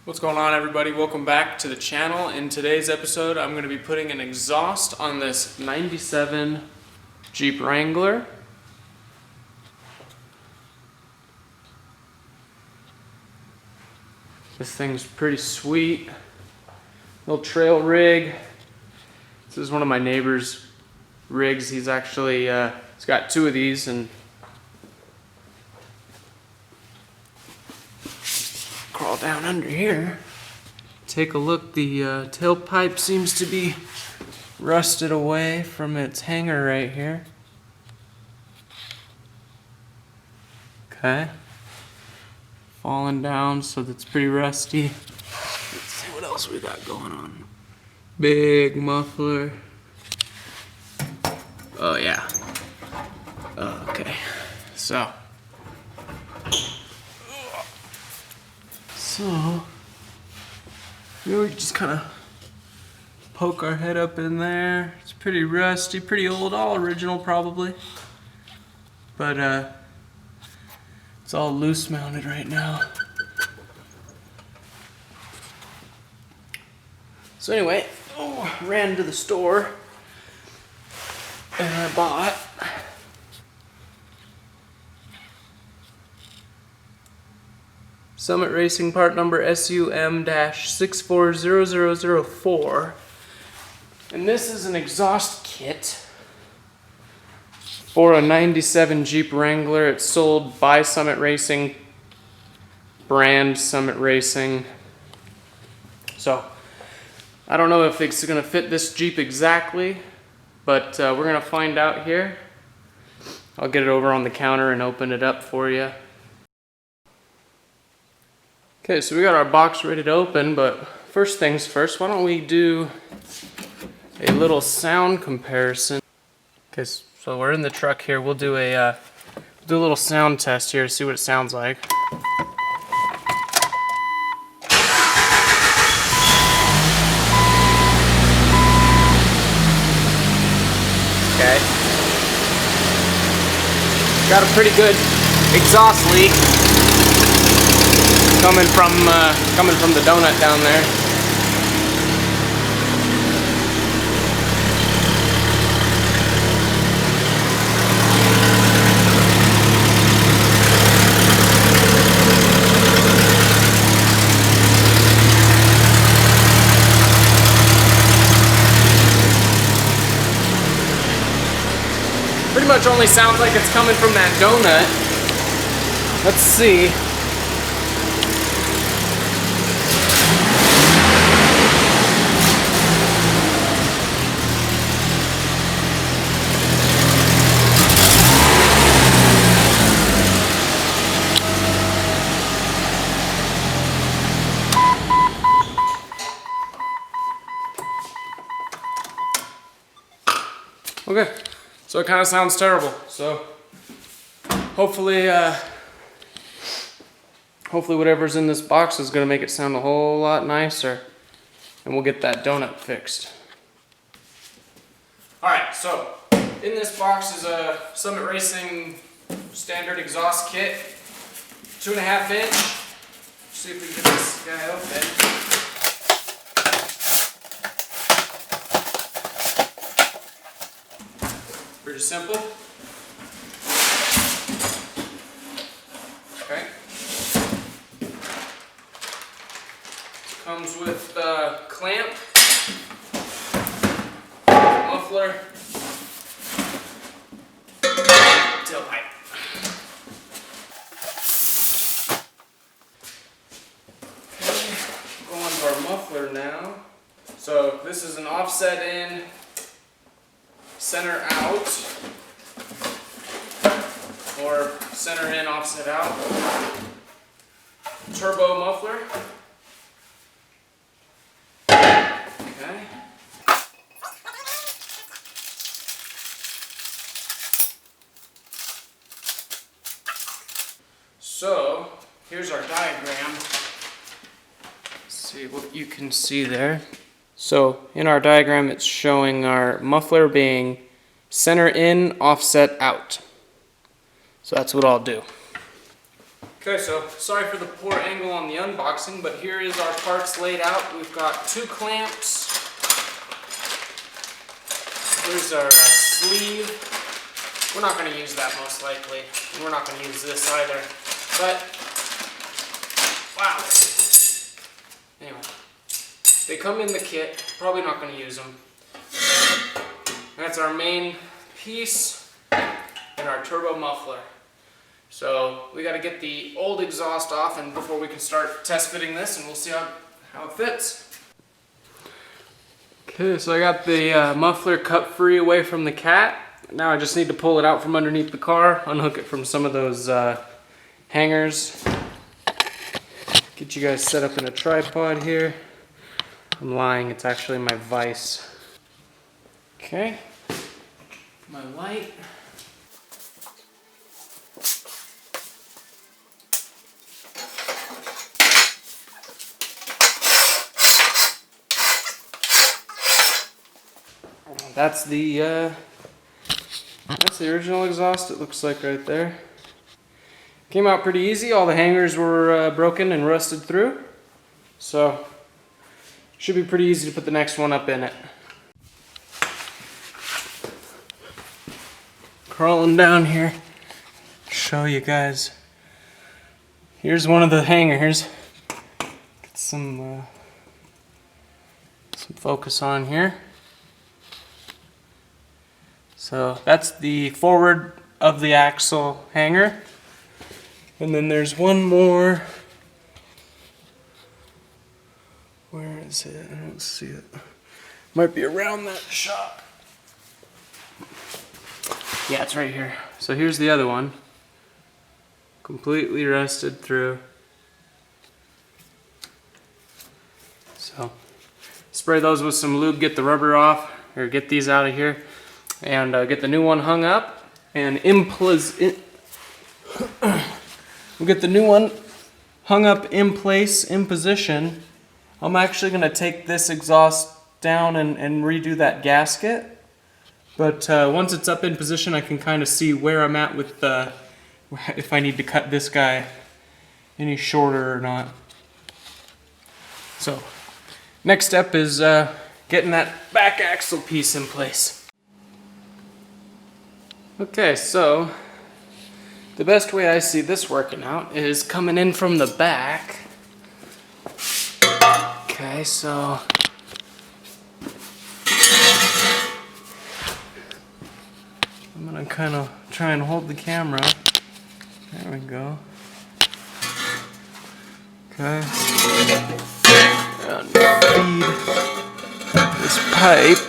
What's going on, everybody? Welcome back to the channel. In today's episode, I'm going to be putting an exhaust on this 97 Jeep Wrangler. This thing's pretty sweet. Little trail rig. This is one of my neighbor's rigs. He's actually, he's got two of these, and crawl down under here. Take a look. The tailpipe seems to be rusted away from its hanger right here. Okay. Falling down, so that's pretty rusty. Let's see what else we got going on. Big muffler. Oh yeah. Okay. So we just kind of poke our head up in there. It's pretty rusty, pretty old, all original probably. But it's all loose mounted right now. So anyway, ran to the store and I bought Summit Racing part number SUM-640004. And this is an exhaust kit for a 97 Jeep Wrangler. It's sold by Summit Racing, brand Summit Racing. So I don't know if it's going to fit this Jeep exactly, but we're going to find out here. I'll get it over on the counter and open it up for you. Okay, so we got our box ready to open, but first things first, why don't we do a little sound comparison. Okay, so we're in the truck here. We'll do a little sound test here to see what it sounds like. Okay. Got a pretty good exhaust leak coming from the donut down there. Pretty much only sounds like it's coming from that donut. Let's see. Okay, so it kind of sounds terrible. So hopefully whatever's in this box is going to make it sound a whole lot nicer, and we'll get that donut fixed. Alright, so in this box is a Summit Racing standard exhaust kit, 2.5 inch. See if we can get this guy open. Pretty simple. Okay. Comes with a clamp, muffler, tailpipe. Okay, go on to our muffler now. So this is an offset in, center out, or center in, offset out. Turbo muffler. Okay. So here's our diagram. Let's see what you can see there. So in our diagram, it's showing our muffler being center in, offset out. So that's what I'll do. Okay, so sorry for the poor angle on the unboxing, but here is our parts laid out. We've got 2 clamps. Here's our sleeve. We're not going to use that most likely. And we're not going to use this either. But, wow. Anyway, they come in the kit. Probably not going to use them. That's our main piece and our turbo muffler. So we got to get the old exhaust off and before we can start test fitting this, and we'll see how it fits. Okay, so I got the muffler cut free away from the cat. Now I just need to pull it out from underneath the car, unhook it from some of those hangers. Get you guys set up in a tripod here. I'm lying, it's actually my vise. Okay, my light. That's the original exhaust, it looks like right there. Came out pretty easy. All the hangers were broken and rusted through. So, should be pretty easy to put the next one up in it. Crawling down here, show you guys. Here's one of the hangers. Get some focus on here. So that's the forward of the axle hanger. And then there's one more. Where is it? I don't see it. Might be around that shop. Yeah, it's right here. So here's the other one. Completely rusted through. So spray those with some lube, get the rubber off, or get these out of here. And get the new one hung up, and we'll get the new one hung up in place, in position. I'm actually going to take this exhaust down and redo that gasket. But once it's up in position, I can kind of see where I'm at with if I need to cut this guy any shorter or not. So, next step is getting that back axle piece in place. Okay, so the best way I see this working out is coming in from the back. Okay, so I'm gonna kind of try and hold the camera. There we go. Okay. And feed this pipe.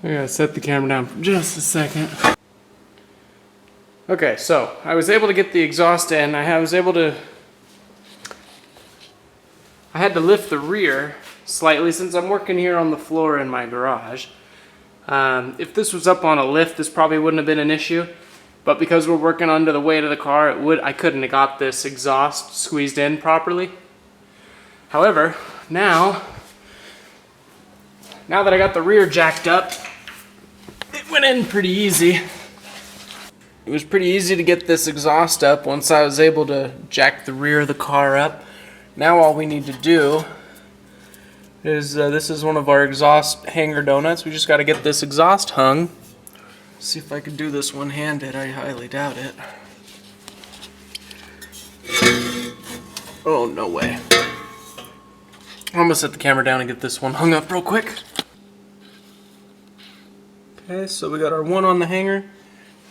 I gotta set the camera down for just a second. Okay, so I was able to get the exhaust in. I had to lift the rear slightly since I'm working here on the floor in my garage. If this was up on a lift, this probably wouldn't have been an issue. But because we're working under the weight of the car, I couldn't have got this exhaust squeezed in properly. However, now that I got the rear jacked up, it went in pretty easy. It was pretty easy to get this exhaust up once I was able to jack the rear of the car up. Now all we need to do is, this is one of our exhaust hanger donuts. We just got to get this exhaust hung. See if I can do this one-handed. I highly doubt it. Oh, no way. I'm gonna set the camera down and get this one hung up real quick. Okay, so we got our one on the hanger,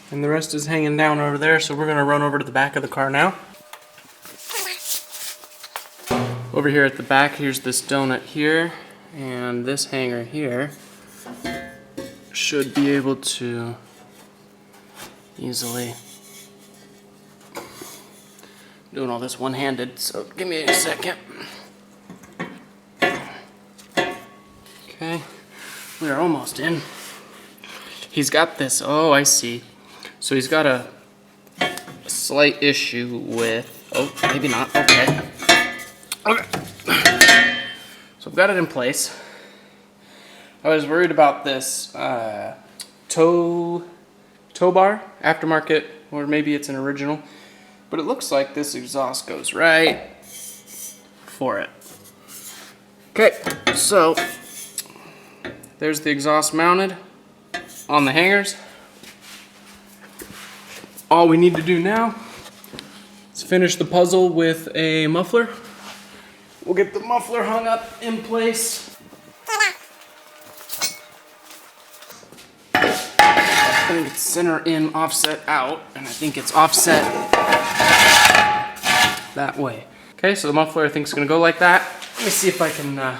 and the rest is hanging down over there, so we're gonna run over to the back of the car now. Over here at the back, here's this donut here, and this hanger here should be able to easily, doing all this one-handed, so give me a second. Okay, we are almost in. he's got this, oh, I see. So he's got a slight issue with, oh, maybe not, okay. Okay. So I've got it in place. I was worried about this tow bar, aftermarket, or maybe it's an original. But it looks like this exhaust goes right for it. Okay, so there's the exhaust mounted on the hangers. All we need to do now is finish the puzzle with a muffler. We'll get the muffler hung up in place. I think it's center in, offset out, and I think it's offset that way. Okay, so the muffler I think is gonna go like that. Let me see if I can, I'm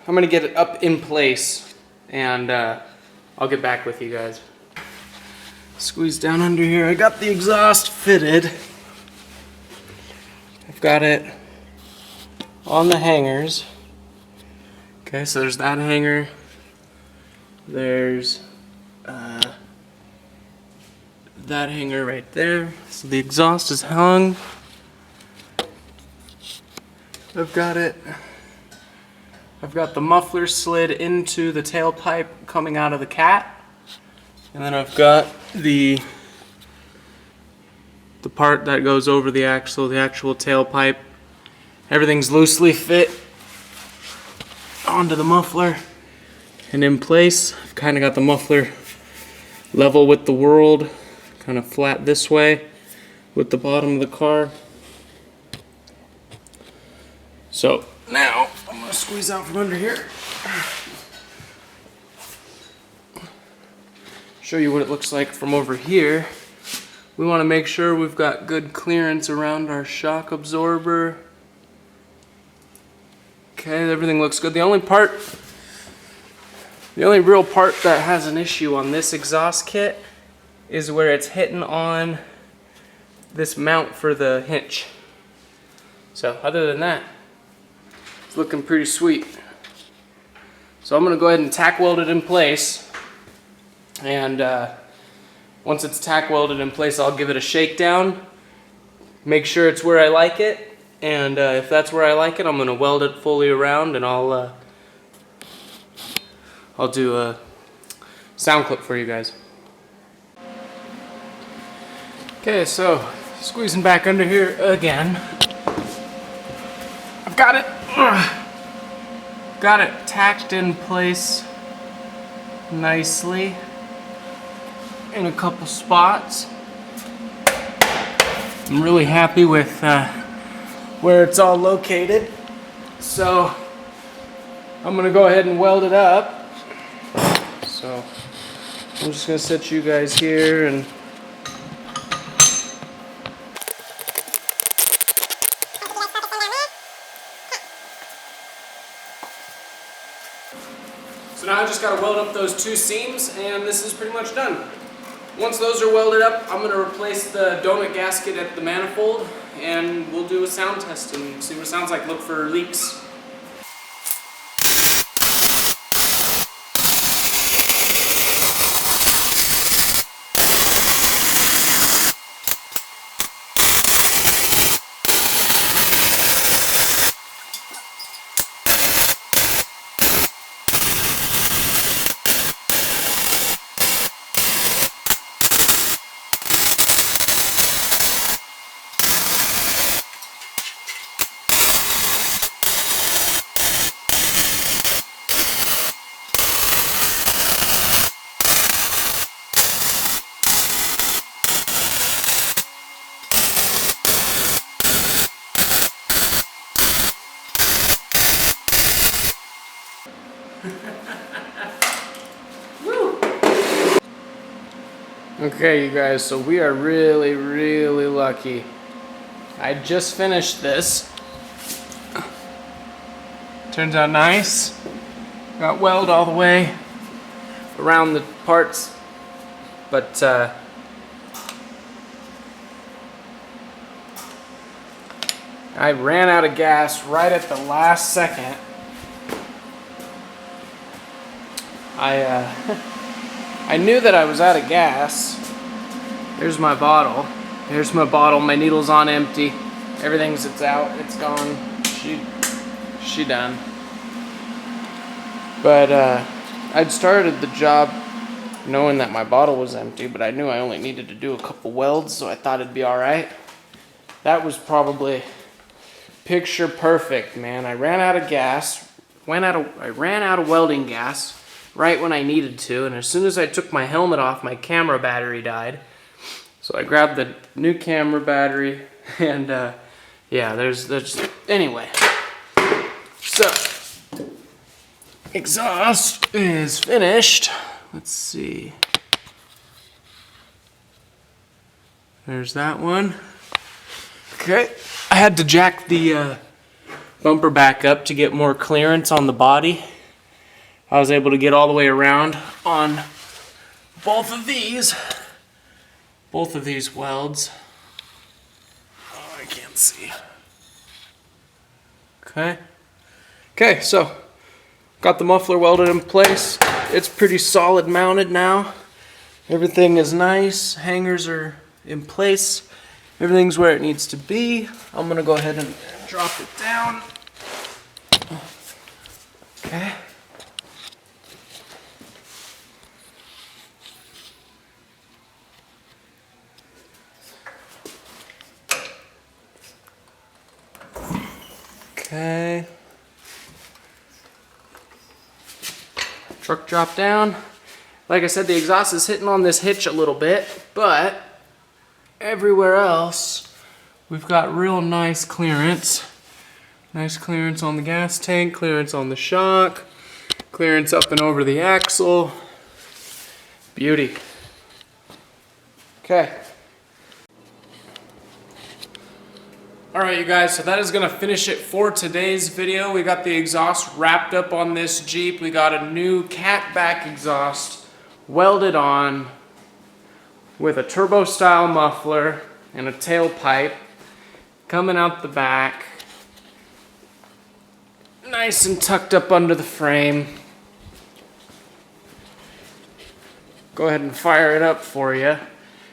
gonna get it up in place and I'll get back with you guys. Squeeze down under here. I got the exhaust fitted. I've got it on the hangers. Okay, so there's that hanger. There's that hanger right there. So the exhaust is hung. I've got the muffler slid into the tailpipe coming out of the cat. And then I've got the part that goes over the actual tailpipe. Everything's loosely fit onto the muffler and in place. I've kind of got the muffler level with the world, kind of flat this way with the bottom of the car. So now I'm going to squeeze out from under here. Show you what it looks like from over here. We want to make sure we've got good clearance around our shock absorber. Okay, everything looks good. The only real part that has an issue on this exhaust kit is where it's hitting on this mount for the hinge. So other than that, it's looking pretty sweet. So I'm going to go ahead and tack weld it in place. And once it's tack welded in place, I'll give it a shakedown, make sure it's where I like it, and if that's where I like it, I'm going to weld it fully around, and I'll do a sound clip for you guys. Okay, so squeezing back under here again. I've got it tacked in place nicely in a couple spots. I'm really happy with where it's all located. So I'm gonna go ahead and weld it up. So I'm just gonna set you guys here and so now I just gotta weld up those two seams and this is pretty much done. Once those are welded up, I'm going to replace the donut gasket at the manifold and we'll do a sound test and see what it sounds like. Look for leaks. Woo. Okay, you guys, so we are really, really lucky. I just finished this. Turns out nice. Got weld all the way around the parts, but I ran out of gas right at the last second. I knew that I was out of gas. Here's my bottle. Here's my bottle. My needle's on empty. Everything's out. It's gone. She done. But I'd started the job knowing that my bottle was empty, but I knew I only needed to do a couple welds, so I thought it'd be all right. That was probably picture perfect, man. I ran out of gas. I ran out of welding gas right when I needed to, and as soon as I took my helmet off, my camera battery died. So I grabbed the new camera battery, and yeah, there's anyway. So exhaust is finished. Let's see. There's that one. Okay, I had to jack the bumper back up to get more clearance on the body. I was able to get all the way around on both of these welds. Oh, I can't see. Okay, so got the muffler welded in place. It's pretty solid mounted now. Everything is nice. Hangers are in place. Everything's where it needs to be. I'm gonna go ahead and drop it down. Okay. Okay. Truck drop down. Like I said, the exhaust is hitting on this hitch a little bit, but everywhere else, we've got real nice clearance. Nice clearance on the gas tank, clearance on the shock, clearance up and over the axle. Beauty. Okay. Alright you guys, so that is going to finish it for today's video. We got the exhaust wrapped up on this Jeep. We got a new catback exhaust welded on with a turbo style muffler and a tailpipe coming out the back. Nice and tucked up under the frame. Go ahead and fire it up for you.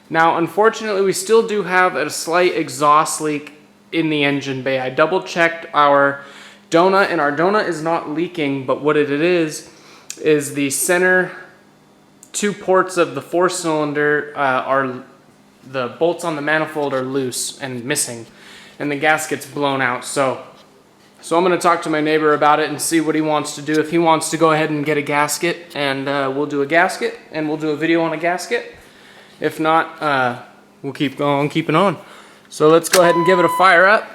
Now unfortunately we still do have a slight exhaust leak in the engine bay. I double checked our donut and our donut is not leaking, but what it is the center two ports of the 4-cylinder are, the bolts on the manifold are loose and missing and the gasket's blown out. So I'm going to talk to my neighbor about it and see what he wants to do. If he wants to go ahead and get a gasket, and we'll do a gasket and we'll do a video on a gasket. If not, we'll keep going, keeping on. So let's go ahead and give it a fire up.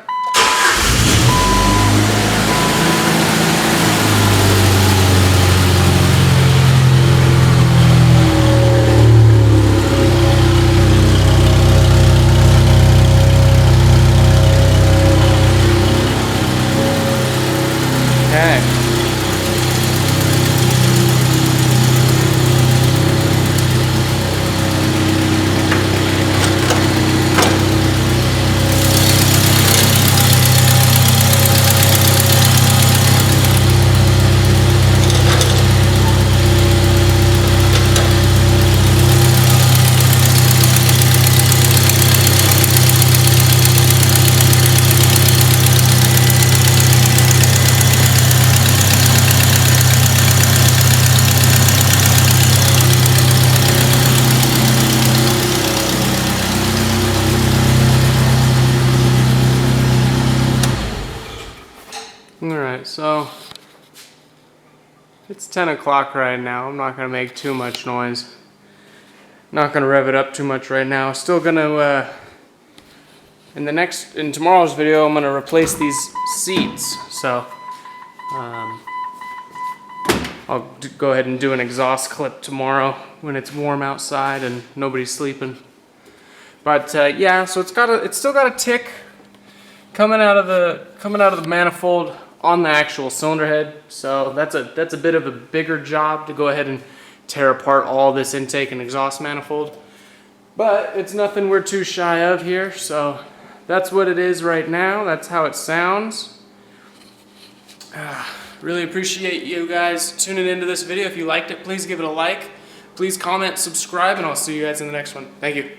Okay. Alright, so it's 10 o'clock right now. I'm not going to make too much noise. Not going to rev it up too much right now. Still going to, in tomorrow's video, I'm going to replace these seats. So, I'll go ahead and do an exhaust clip tomorrow when it's warm outside and nobody's sleeping. But yeah, so it's still got a tick coming out of the manifold on the actual cylinder head. So that's a bit of a bigger job to go ahead and tear apart all this intake and exhaust manifold. But it's nothing we're too shy of here. So that's what it is right now. That's how it sounds. Really appreciate you guys tuning into this video. If you liked it, please give it a like. Please comment, subscribe, and I'll see you guys in the next one. Thank you.